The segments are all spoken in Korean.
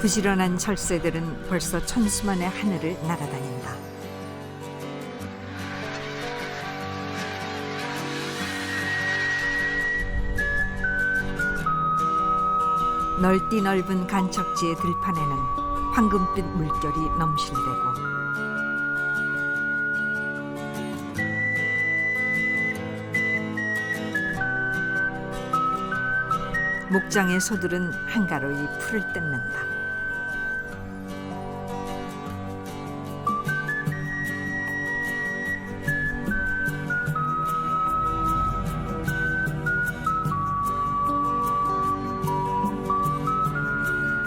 부지런한 철새들은 벌써 천수만의 하늘을 날아다닌다. 넓디 넓은 간척지의 들판에는 황금빛 물결이 넘실대고 목장의 소들은 한가로이 풀을 뜯는다.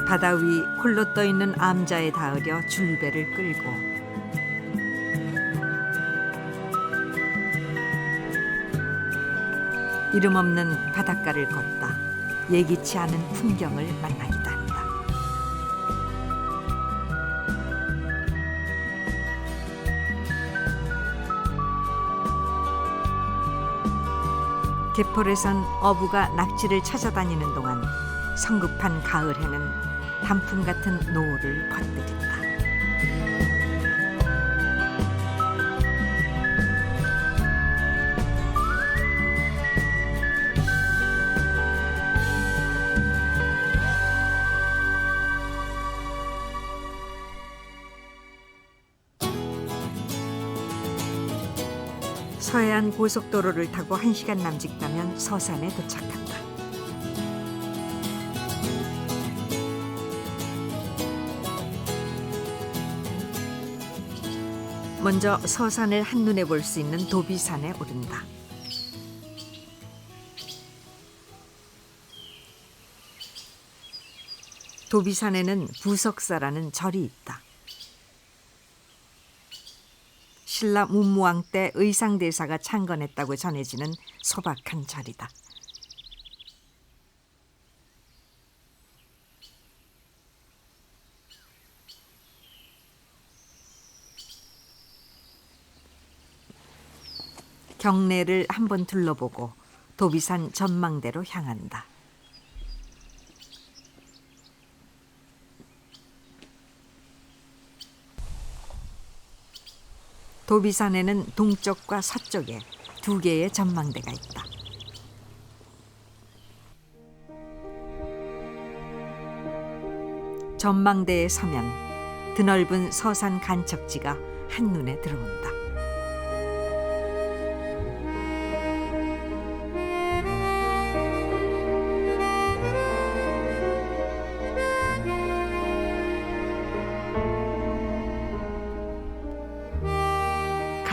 바다 위 홀로 떠있는 암자에 닿으려 줄배를 끌고 이름 없는 바닷가를 걷다 예기치 않은 풍경을 만나기도 한다. 갯벌에선 어부가 낙지를 찾아다니는 동안 성급한 가을 해는 단풍 같은 노을을 퍼뜨린다. 서해안 고속도로를 타고 1시간 남짓 가면 서산에 도착한다. 먼저 서산을 한눈에 볼 수 있는 도비산에 오른다. 도비산에는 부석사라는 절이 있다. 신라 문무왕 때 의상대사가 창건했다고 전해지는 소박한 절이다. 경내를 한번 둘러보고 도비산 전망대로 향한다. 도비산에는 동쪽과 서쪽에 2개의 전망대가 있다. 전망대에 서면 드넓은 서산 간척지가 한눈에 들어온다.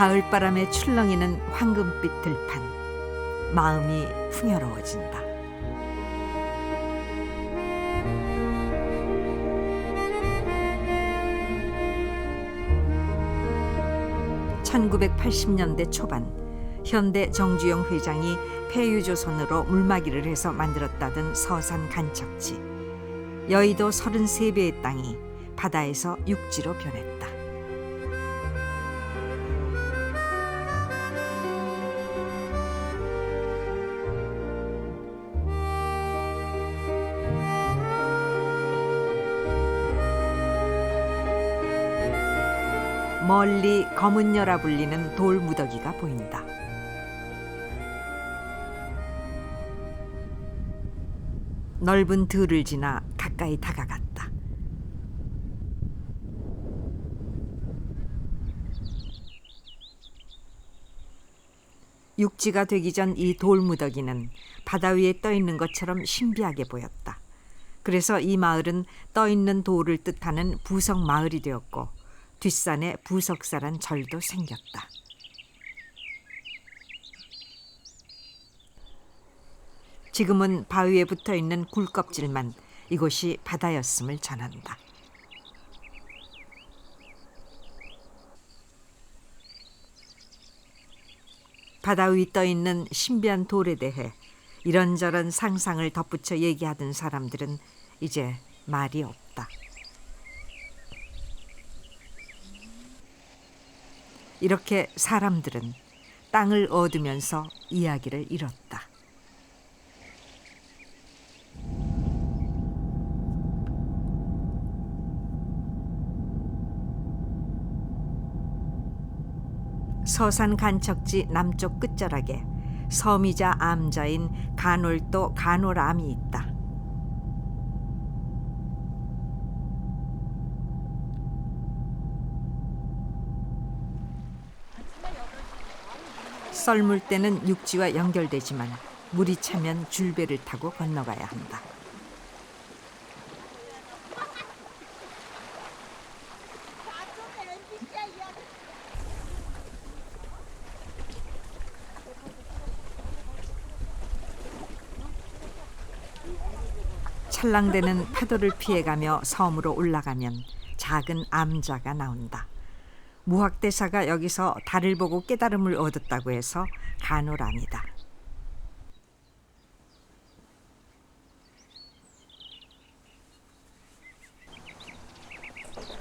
가을바람에 출렁이는 황금빛 들판, 마음이 풍요로워진다. (1980년대) 초반 현대 정주영 회장이 폐유조선으로 물막이를 해서 만들었다던 서산 간척지. 여의도 33배의 땅이 바다에서 육지로 변했다. 멀리 검은여라 불리는 돌무더기가 보인다. 넓은 들을 지나 가까이 다가갔다. 육지가 되기 전 이 돌무더기는 바다 위에 떠 있는 것처럼 신비하게 보였다. 그래서 이 마을은 떠 있는 돌을 뜻하는 부석마을이 되었고 뒷산에 부석사란 절도 생겼다. 지금은 바위에 붙어있는 굴껍질만 이곳이 바다였음을 전한다. 바다 위 떠있는 신비한 돌에 대해 이런저런 상상을 덧붙여 얘기하던 사람들은 이제 말이 없다. 이렇게 사람들은 땅을 얻으면서 이야기를 잃었다. 서산 간척지 남쪽 끝자락에 섬이자 암자인 간월도 간월암이 있다. 썰물 때는 육지와 연결되지만 물이 차면 줄배를 타고 건너가야 한다. 찰랑대는 파도를 피해가며 섬으로 올라가면 작은 암자가 나온다. 무학대사가 여기서 달을 보고 깨달음을 얻었다고 해서 간월암이다.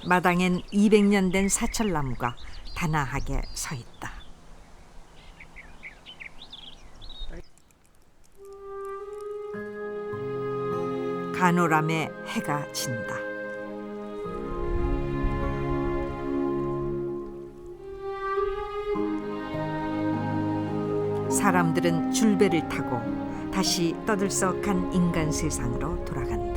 마당엔 200년 된 사철나무가 단아하게 서 있다. 간월암에 해가 진다. 사람들은 줄배를 타고 다시 떠들썩한 인간 세상으로 돌아간다.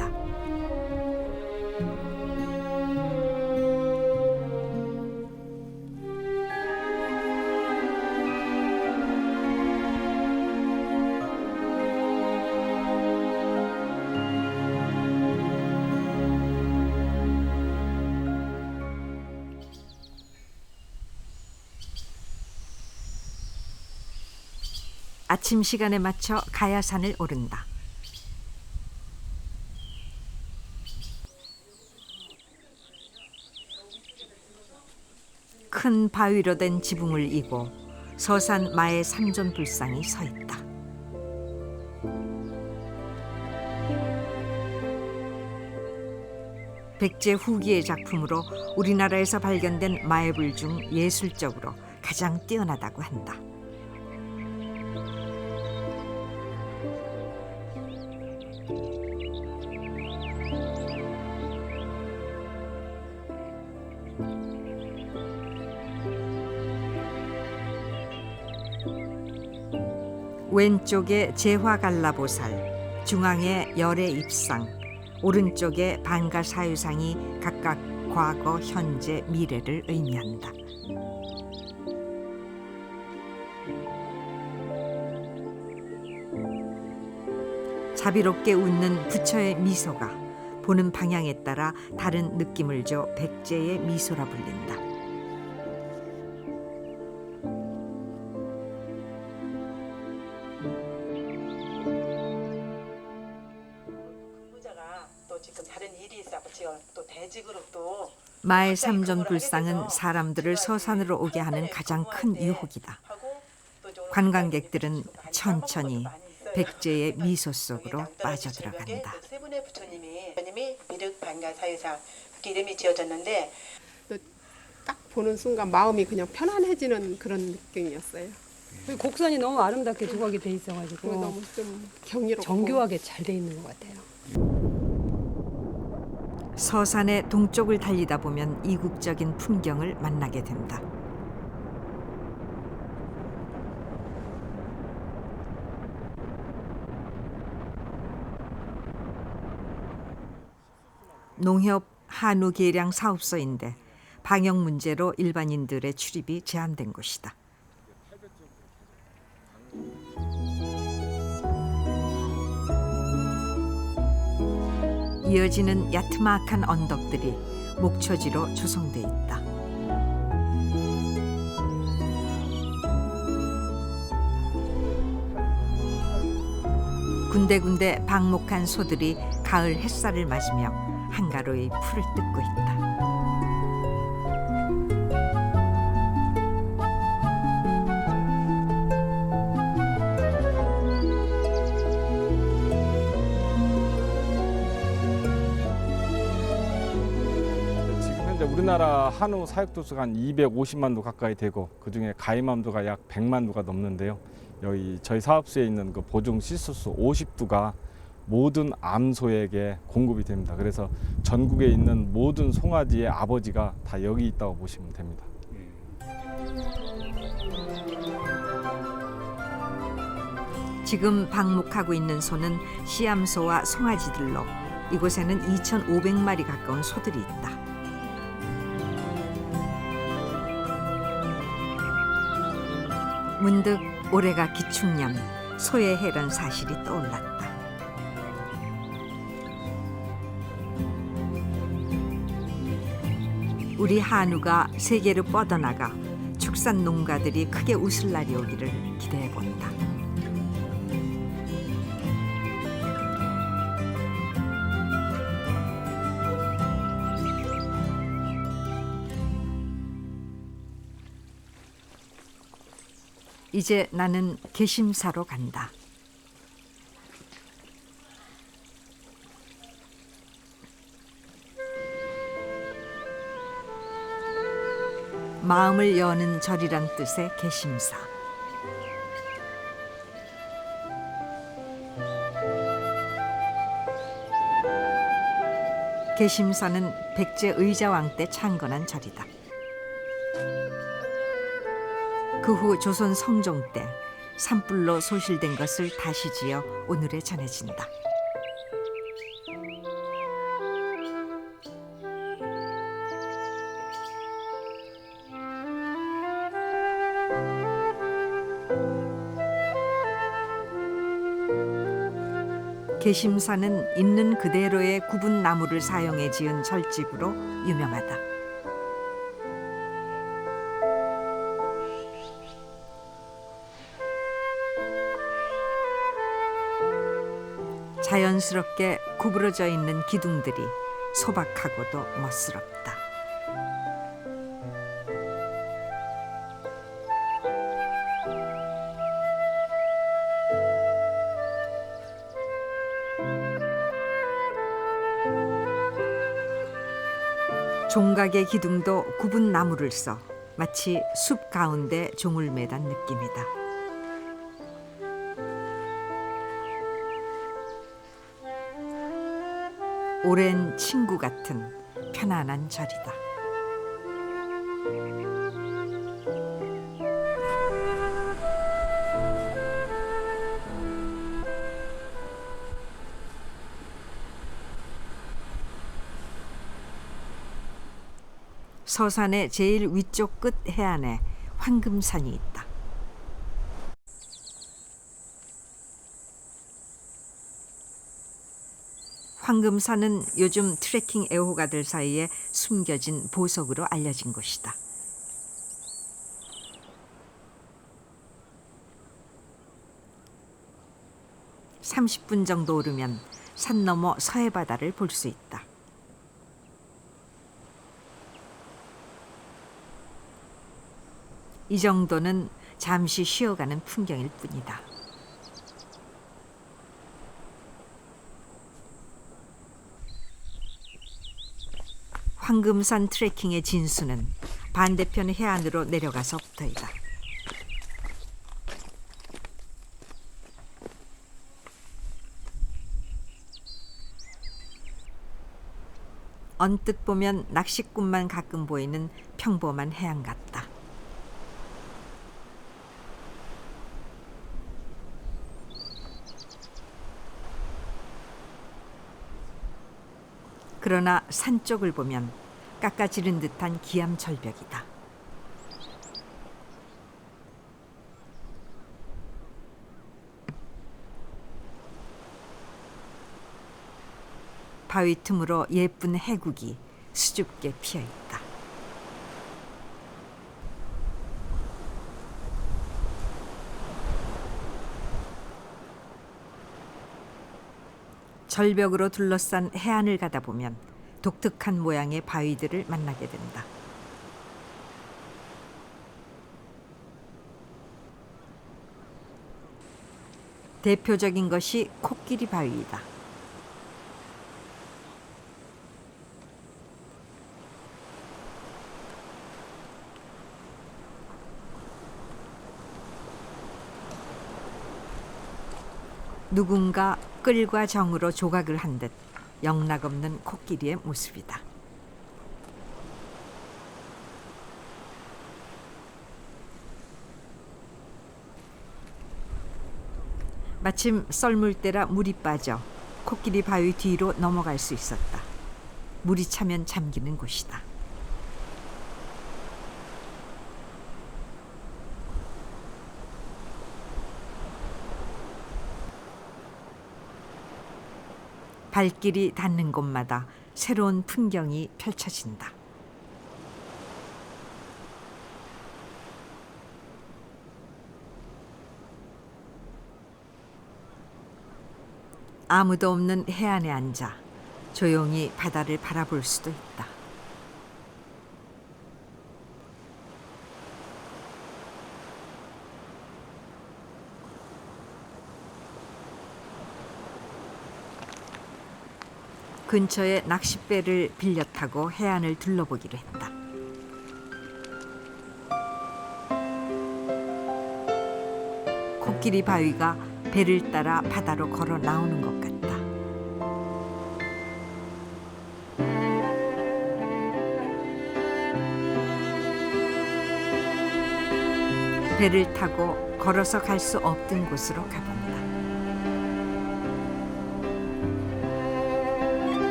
아침 시간에 맞춰 가야산을 오른다. 큰 바위로 된 지붕을 이고 서산 마의 삼존불상이 서 있다. 백제 후기의 작품으로 우리나라에서 발견된 마애불 중 예술적으로 가장 뛰어나다고 한다. 왼쪽에 제화갈라보살, 중앙에 열애 입상, 오른쪽에 반가사유상이 각각 과거, 현재, 미래를 의미한다. 자비롭게 웃는 부처의 미소가 보는 방향에 따라 다른 느낌을 줘 백제의 미소라 불린다. 마의 삼존불상은 사람들을 서산으로 오게 하는 가장 큰 유혹이다. 관광객들은 천천히 백제의 미소 속으로 빠져들어간다. 세 분의 부처님이 미륵 반가사유상 그렇게 이름이 지어졌는데 딱 보는 순간 마음이 그냥 편안해지는 그런 느낌이었어요. 곡선이 너무 아름답게 조각이 돼 그리고 있어가지고 너무 좀 경이롭고 정교하게 잘 돼 있는 것 같아요. 서산의 동쪽을 달리다 보면 이국적인 풍경을 만나게 된다. 농협 한우 계량 사업소인데 방역 문제로 일반인들의 출입이 제한된 곳이다. 이어지는 야트막한 언덕들이 목초지로 조성돼 있다. 군데군데 방목한 소들이 가을 햇살을 맞으며 한가로이 풀을 뜯고 있다. 우리나라 한우 사육도수가 한 250만 도 가까이 되고 그중에 가임암도가 약 100만 도가 넘는데요. 여기 저희 사업소에 있는 그 보증 시수수 50두가 모든 암소에게 공급이 됩니다. 그래서 전국에 있는 모든 송아지의 아버지가 다 여기 있다고 보시면 됩니다. 지금 방목하고 있는 소는 씨암소와 송아지들로 이곳에는 2,500마리 가까운 소들이 있다. 문득 올해가 기축년, 소의 해란 사실이 떠올랐다. 우리 한우가 세계로 뻗어나가 축산 농가들이 크게 웃을 날이 오기를 기대해 본다. 이제 나는 게심사로 간다. 마음을 여는 절이란 뜻의 게심사. 게심사는 백제 의자왕 때 창건한 절이다. 그 후 조선 성종 때 산불로 소실된 것을 다시 지어 오늘에 전해진다. 게심사는 있는 그대로의 굽은 나무를 사용해 지은 절집으로 유명하다. 자연스럽게 구부러져 있는 기둥들이 소박하고도 멋스럽다. 종각의 기둥도 굽은 나무를 써 마치 숲 가운데 종을 매단 느낌이다. 오랜 친구 같은 편안한 절이다. 서산의 제일 위쪽 끝 해안에 황금산이 있다. 황금산은 요즘 트레킹 애호가들 사이에 숨겨진 보석으로 알려진 곳이다. (30분) 정도 오르면 산 너머 서해바다를 볼 수 있다. 이 정도는 잠시 쉬어가는 풍경일 뿐이다. 황금산 트레킹의 진수는 반대편 해안으로 내려가서부터이다. 언뜻 보면 낚시꾼만 가끔 보이는 평범한 해안 같다. 그러나 산 쪽을 보면 깎아지른 듯한 기암 절벽이다. 바위 틈으로 예쁜 해국이 수줍게 피어 있다. 절벽으로 둘러싼 해안을 가다 보면 독특한 모양의 바위들을 만나게 된다. 대표적인 것이 코끼리 바위이다. 누군가 끌과 정으로 조각을 한 듯 영락없는 코끼리의 모습이다. 마침 썰물 때라 물이 빠져 코끼리 바위 뒤로 넘어갈 수 있었다. 물이 차면 잠기는 곳이다. 발길이 닿는 곳마다 새로운 풍경이 펼쳐진다. 아무도 없는 해안에 앉아 조용히 바다를 바라볼 수도 있다. 근처에 낚싯배를 빌려 타고 해안을 둘러보기로 했다. 코끼리 바위가 배를 따라 바다로 걸어 나오는 것 같다. 배를 타고 걸어서 갈 수 없던 곳으로 가본다.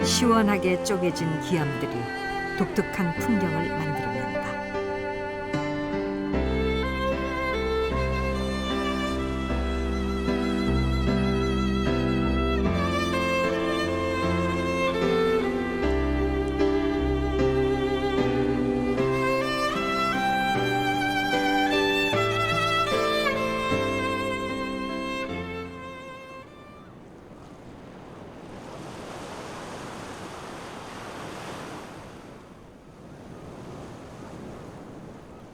시원하게 쪼개진 기암들이 독특한 풍경을 만들어낸다.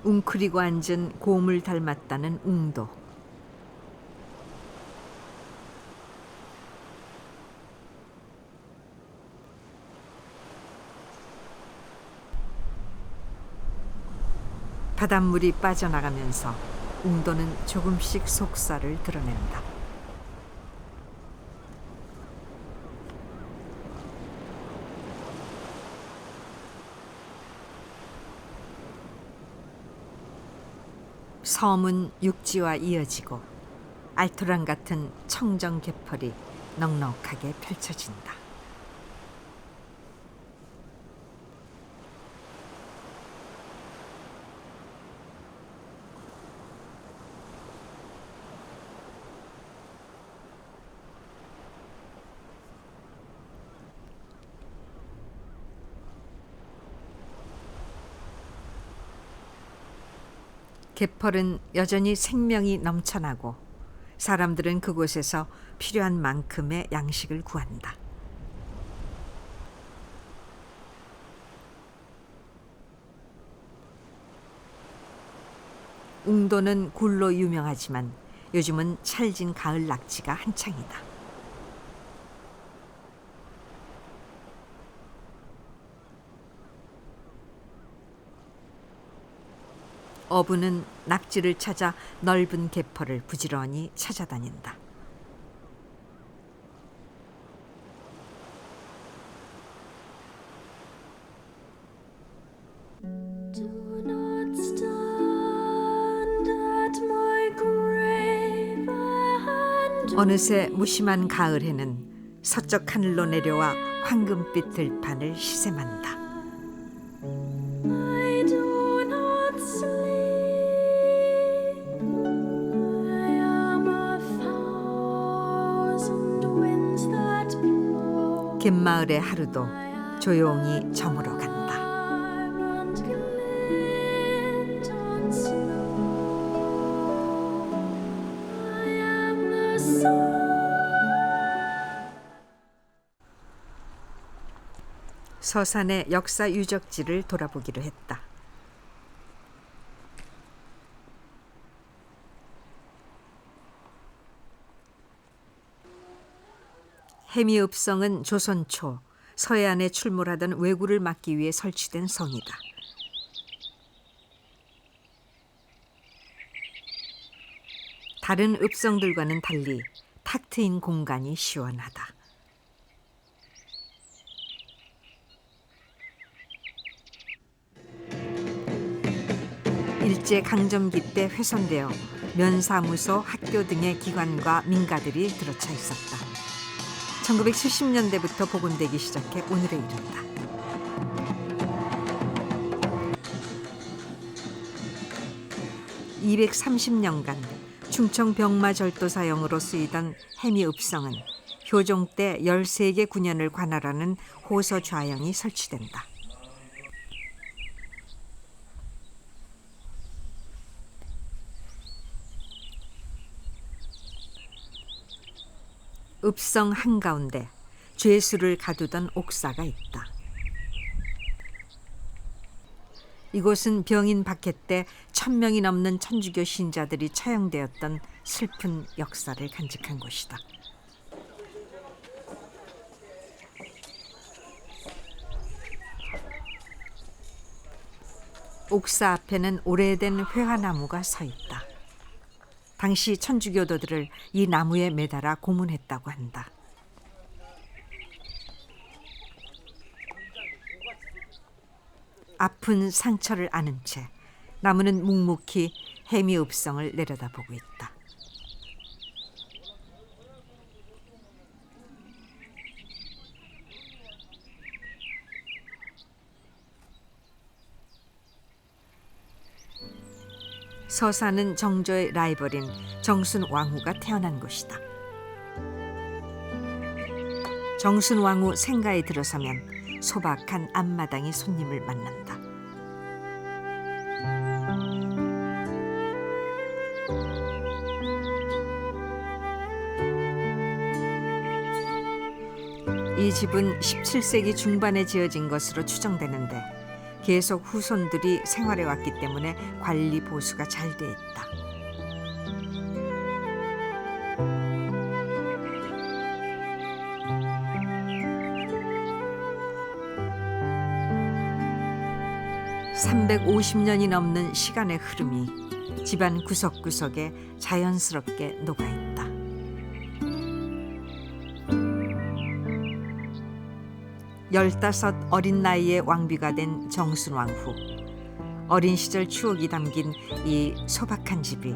웅크리고 앉은 곰을 닮았다는 웅도. 바닷물이 빠져나가면서 웅도는 조금씩 속살을 드러낸다. 섬은 육지와 이어지고 알토란 같은 청정 갯벌이 넉넉하게 펼쳐진다. 갯벌은 여전히 생명이 넘쳐나고 사람들은 그곳에서 필요한 만큼의 양식을 구한다. 웅도는 굴로 유명하지만 요즘은 찰진 가을 낙지가 한창이다. 어부는 낙지를 찾아 넓은 갯벌을 부지런히 찾아다닌다. 어느새 무심한 가을 해는 서쪽 하늘로 내려와 황금빛 들판을 시샘한다. 갯마을의 하루도 조용히 저물어 간다. 서산의 역사 유적지를 돌아보기로 했다. 해미읍성은 조선 초 서해안에 출몰하던 왜구를 막기 위해 설치된 성이다. 다른 읍성들과는 달리 탁 트인 공간이 시원하다. 일제 강점기 때 훼손되어 면사무소, 학교 등의 기관과 민가들이 들어차 있었다. 1970년대부터 복원되기 시작해 오늘에 이른다. 230년간 충청 병마절도사형으로 쓰이던 해미읍성은 효종 때 13개 군현을 관할하는 호서 좌영이 설치된다. 읍성 한가운데 죄수를 가두던 옥사가 있다. 이곳은 병인 박해 때 1000명이 넘는 천주교 신자들이 처형되었던 슬픈 역사를 간직한 곳이다. 옥사 앞에는 오래된 회화나무가 서 있다. 당시 천주교도들을 이 나무에 매달아 고문했다고 한다. 아픈 상처를 안은 채 나무는 묵묵히 해미읍성을 내려다보고 있다. 서사는 정조의 라이벌인 정순왕후가 태어난 곳이다. 정순왕후 생가에 들어서면 소박한 앞마당이 손님을 만난다. 이 집은 17세기 중반에 지어진 것으로 추정되는데 계속 후손들이 생활해 왔기 때문에 관리 보수가 잘 돼 있다. (350년이) 넘는 시간의 흐름이 집안 구석구석에 자연스럽게 녹아있다. 열다섯 어린 나이에 왕비가 된 정순왕후. 어린 시절 추억이 담긴 이 소박한 집이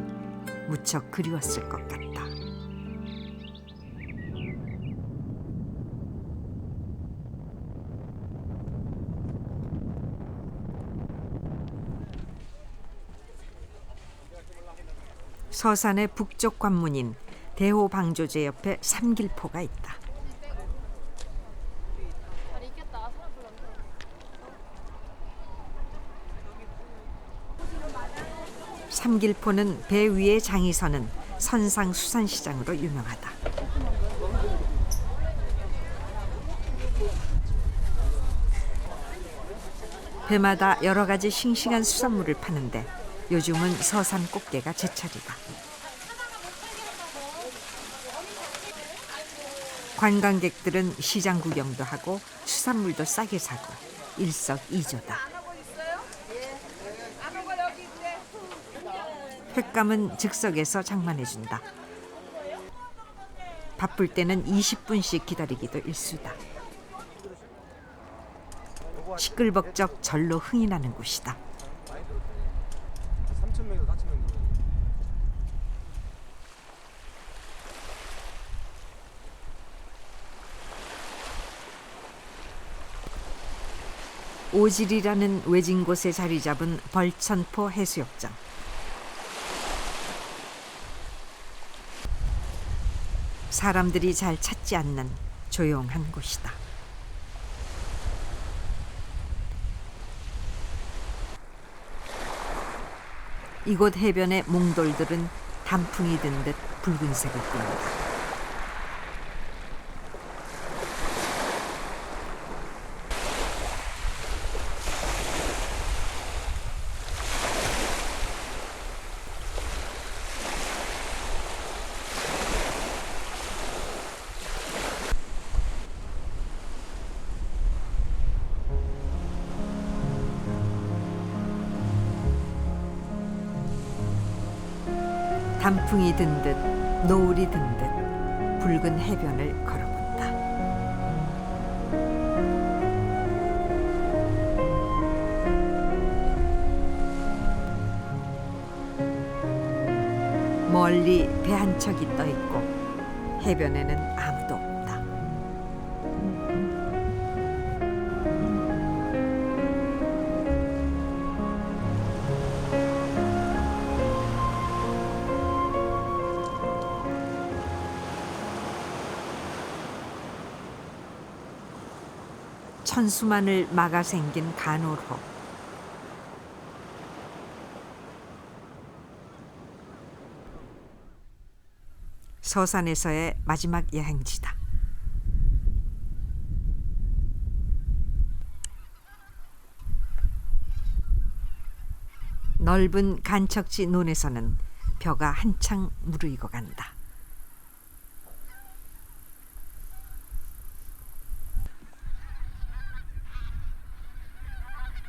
무척 그리웠을 것 같다. 서산의 북쪽 관문인 대호방조제 옆에 삼길포가 있다. 삼길포는 배 위에 장이 서는 선상수산시장으로 유명하다. 배마다 여러 가지 싱싱한 수산물을 파는데 요즘은 서산 꽃게가 제철이다. 관광객들은 시장 구경도 하고 수산물도 싸게 사고 일석이조다. 횟감은 즉석에서 장만해준다. 바쁠 때는 20분씩 기다리기도 일수다. 시끌벅적 절로 흥이 나는 곳이다. 오질이라는 외진 곳에 자리 잡은 벌천포 해수욕장. 사람들이 잘 찾지 않는 조용한 곳이다. 이곳 해변의 몽돌들은 단풍이 든 듯 붉은색을 띈다. 단풍이 든 듯 노을이 든 듯 붉은 해변을 걸어본다. 멀리 배 한 척이 떠 있고 해변에는 아무도 없다. 천수만을 막아 생긴 간홀호. 서산에서의 마지막 여행지다. 넓은 간척지 논에서는 벼가 한창 무르익어 간다.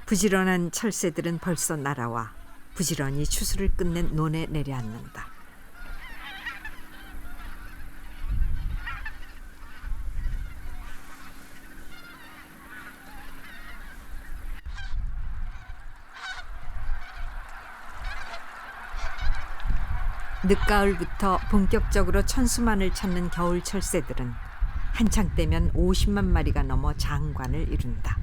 부지런한 철새들은 벌써 날아와 부지런히 추수를 끝낸 논에 내려앉는다. 늦가을부터 본격적으로 천수만을 찾는 겨울 철새들은 한창 때면 50만 마리가 넘어 장관을 이룬다.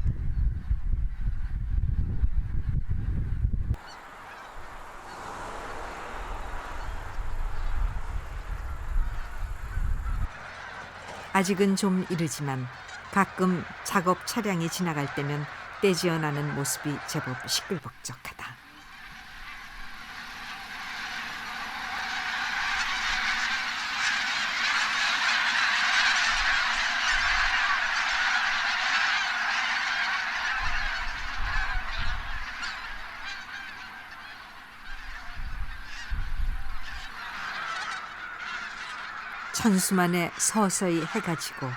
아직은 좀 이르지만 가끔 작업 차량이 지나갈 때면 떼지어 나는 모습이 제법 시끌벅적하다. 천수만에 서서히 해가 지고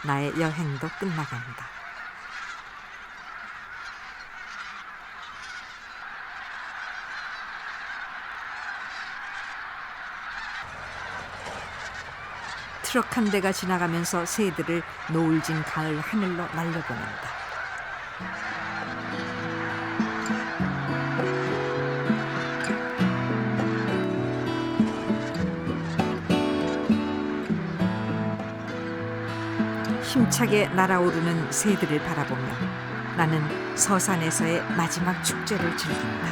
나의 여행도 끝나간다. 트럭 한 대가 지나가면서 새들을 노을진 가을 하늘로 날려보낸다. 힘차게 날아오르는 새들을 바라보며 나는 서산에서의 마지막 축제를 즐긴다.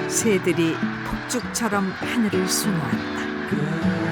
새들이 폭죽처럼 하늘을 수놓았다.